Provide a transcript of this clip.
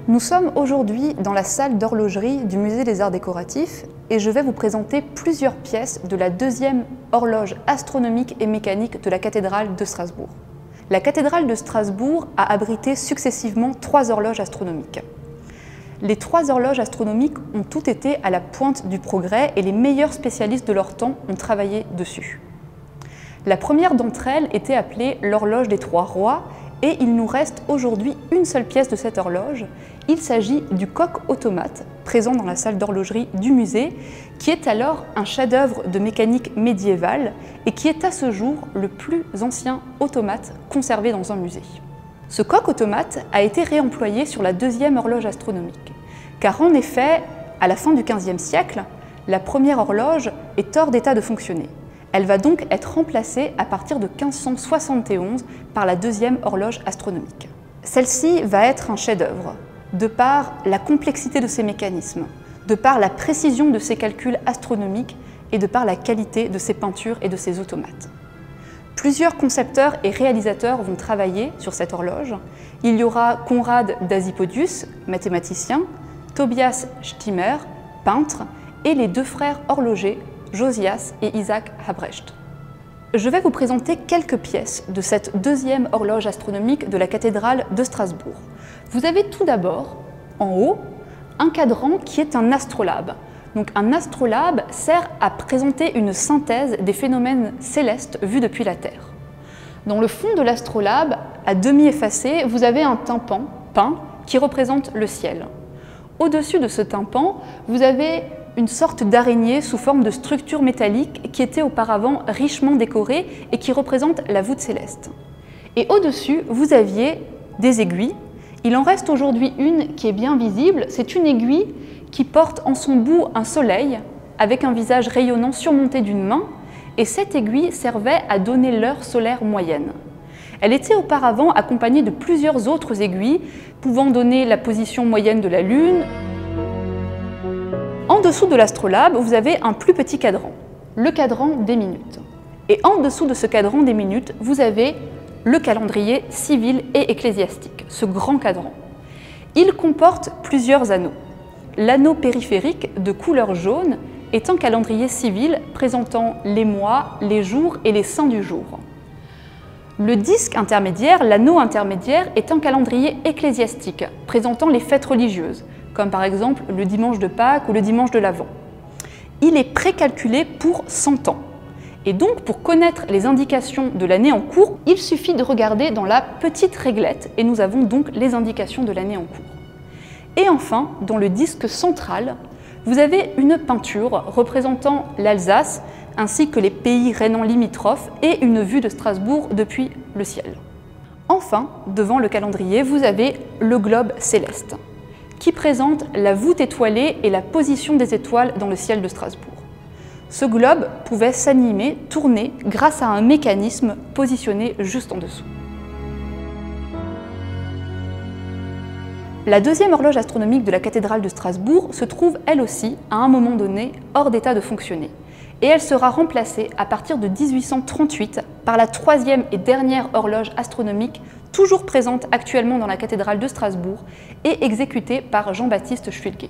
Nous sommes aujourd'hui dans la salle d'horlogerie du Musée des Arts Décoratifs et je vais vous présenter plusieurs pièces de la deuxième horloge astronomique et mécanique de la cathédrale de Strasbourg. La cathédrale de Strasbourg a abrité successivement 3 horloges astronomiques. Les 3 horloges astronomiques ont toutes été à la pointe du progrès et les meilleurs spécialistes de leur temps ont travaillé dessus. La première d'entre elles était appelée l'horloge des 3 rois et il nous reste aujourd'hui une seule pièce de cette horloge. Il s'agit du coq automate présent dans la salle d'horlogerie du musée qui est alors un chef-d'œuvre de mécanique médiévale et qui est à ce jour le plus ancien automate conservé dans un musée. Ce coq automate a été réemployé sur la deuxième horloge astronomique car en effet, à la fin du XVe siècle, la première horloge est hors d'état de fonctionner. Elle va donc être remplacée à partir de 1571 par la deuxième horloge astronomique. Celle-ci va être un chef-d'œuvre, de par la complexité de ses mécanismes, de par la précision de ses calculs astronomiques et de par la qualité de ses peintures et de ses automates. Plusieurs concepteurs et réalisateurs vont travailler sur cette horloge. Il y aura Conrad Dasypodius, mathématicien, Tobias Stimmer, peintre, et les 2 frères horlogers, Josias et Isaac Habrecht. Je vais vous présenter quelques pièces de cette deuxième horloge astronomique de la cathédrale de Strasbourg. Vous avez tout d'abord, en haut, un cadran qui est un astrolabe. Donc un astrolabe sert à présenter une synthèse des phénomènes célestes vus depuis la Terre. Dans le fond de l'astrolabe, à demi effacé, vous avez un tympan peint qui représente le ciel. Au-dessus de ce tympan, vous avez une sorte d'araignée sous forme de structure métallique qui était auparavant richement décorée et qui représente la voûte céleste. Et au-dessus, vous aviez des aiguilles. Il en reste aujourd'hui une qui est bien visible. C'est une aiguille qui porte en son bout un soleil avec un visage rayonnant surmonté d'une main. Et cette aiguille servait à donner l'heure solaire moyenne. Elle était auparavant accompagnée de plusieurs autres aiguilles pouvant donner la position moyenne de la Lune. En dessous de l'astrolabe, vous avez un plus petit cadran, le cadran des minutes. Et en dessous de ce cadran des minutes, vous avez le calendrier civil et ecclésiastique, ce grand cadran. Il comporte plusieurs anneaux. L'anneau périphérique de couleur jaune est un calendrier civil présentant les mois, les jours et les saints du jour. Le disque intermédiaire, l'anneau intermédiaire, est un calendrier ecclésiastique présentant les fêtes religieuses, comme par exemple le dimanche de Pâques ou le dimanche de l'Avent. Il est précalculé pour 100 ans. Et donc, pour connaître les indications de l'année en cours, il suffit de regarder dans la petite réglette et nous avons donc les indications de l'année en cours. Et enfin, dans le disque central, vous avez une peinture représentant l'Alsace ainsi que les pays rhénans limitrophes et une vue de Strasbourg depuis le ciel. Enfin, devant le calendrier, vous avez le globe céleste, qui présente la voûte étoilée et la position des étoiles dans le ciel de Strasbourg. Ce globe pouvait s'animer, tourner, grâce à un mécanisme positionné juste en dessous. La deuxième horloge astronomique de la cathédrale de Strasbourg se trouve elle aussi, à un moment donné, hors d'état de fonctionner. Et elle sera remplacée à partir de 1838 par la 3e et dernière horloge astronomique toujours présente actuellement dans la cathédrale de Strasbourg et exécutée par Jean-Baptiste Schwilke.